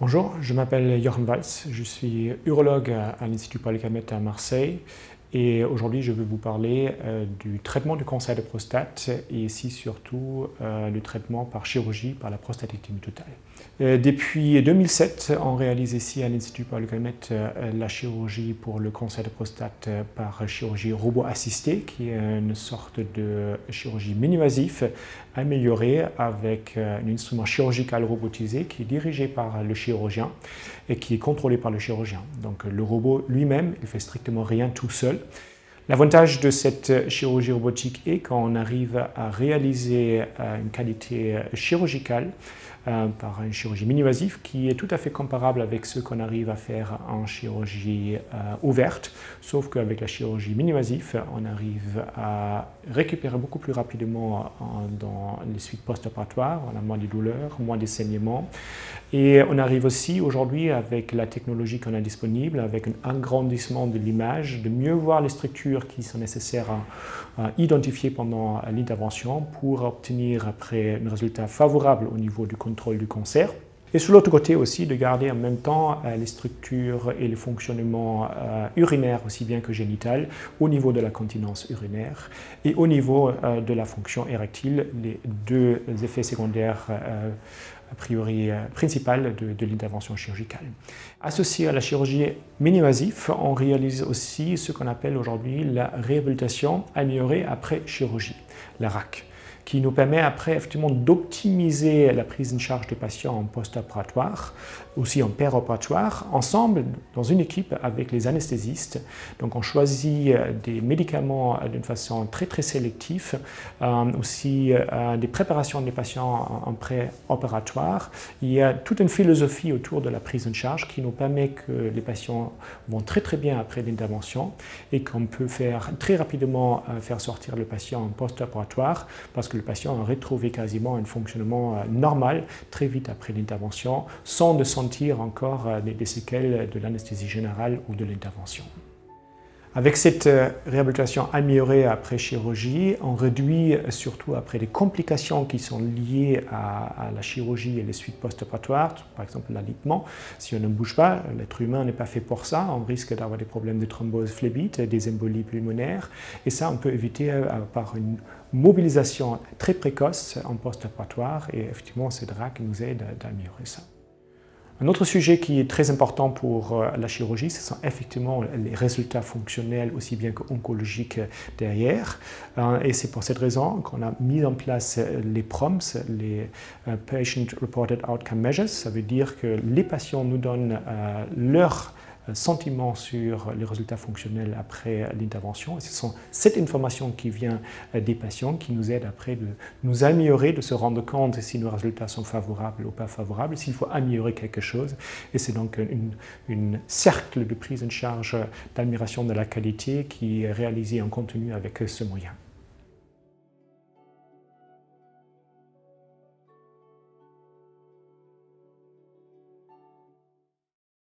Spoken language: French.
Bonjour, je m'appelle Jochen Walz, je suis urologue à l'Institut Paul Calmette à Marseille et aujourd'hui je vais vous parler du traitement du cancer de prostate et ici surtout le traitement par chirurgie par la prostatectomie totale. Depuis 2007, on réalise ici à l'Institut Paul Calmette la chirurgie pour le cancer de prostate par chirurgie robot assistée qui est une sorte de chirurgie mini-invasive améliorée avec un instrument chirurgical robotisé qui est dirigé par le chirurgien et qui est contrôlé par le chirurgien. Donc le robot lui-même, il fait strictement rien tout seul. L'avantage de cette chirurgie robotique est qu'on arrive à réaliser une qualité chirurgicale par une chirurgie mini-invasive qui est tout à fait comparable avec ce qu'on arrive à faire en chirurgie ouverte, sauf qu'avec la chirurgie mini-invasive, on arrive à récupérer beaucoup plus rapidement dans les suites post-opératoires, on a moins de douleurs, moins de saignements, et on arrive aussi aujourd'hui avec la technologie qu'on a disponible, avec un agrandissement de l'image, de mieux voir les structures qui sont nécessaires à identifier pendant l'intervention pour obtenir après un résultat favorable au niveau du contrôle du cancer. Et sur l'autre côté aussi, de garder en même temps les structures et le fonctionnement urinaire aussi bien que génital au niveau de la continence urinaire et au niveau de la fonction érectile, les deux effets secondaires a priori principal de l'intervention chirurgicale. Associé à la chirurgie mini-invasive, on réalise aussi ce qu'on appelle aujourd'hui la réhabilitation améliorée après chirurgie, la RAC, qui nous permet après effectivement d'optimiser la prise en charge des patients en post-opératoire, aussi en péropératoire, ensemble dans une équipe avec les anesthésistes. Donc on choisit des médicaments d'une façon très sélective, aussi des préparations des patients en pré-opératoire. Il y a toute une philosophie autour de la prise en charge qui nous permet que les patients vont très bien après l'intervention et qu'on peut faire très rapidement faire sortir le patient en post-opératoire parce que le patient a retrouvé quasiment un fonctionnement normal très vite après l'intervention sans de sentir encore des séquelles de l'anesthésie générale ou de l'intervention. Avec cette réhabilitation améliorée après chirurgie, on réduit surtout après les complications qui sont liées à la chirurgie et les suites post-opératoires, par exemple l'alitement. Si on ne bouge pas, l'être humain n'est pas fait pour ça, on risque d'avoir des problèmes de thrombose phlébite, des embolies pulmonaires, et ça on peut éviter par une mobilisation très précoce en post-opératoire, et effectivement cette RAC nous aide à améliorer ça. Un autre sujet qui est très important pour la chirurgie, ce sont effectivement les résultats fonctionnels aussi bien qu'oncologiques derrière. Et c'est pour cette raison qu'on a mis en place les PROMS, les Patient Reported Outcome Measures. Ça veut dire que les patients nous donnent leur sentiment sur les résultats fonctionnels après l'intervention. Et ce sont cette information qui vient des patients qui nous aide après de nous améliorer, de se rendre compte si nos résultats sont favorables ou pas favorables, s'il faut améliorer quelque chose. Et c'est donc un cercle de prise en charge d'amélioration de la qualité qui est réalisé en continu avec ce moyen.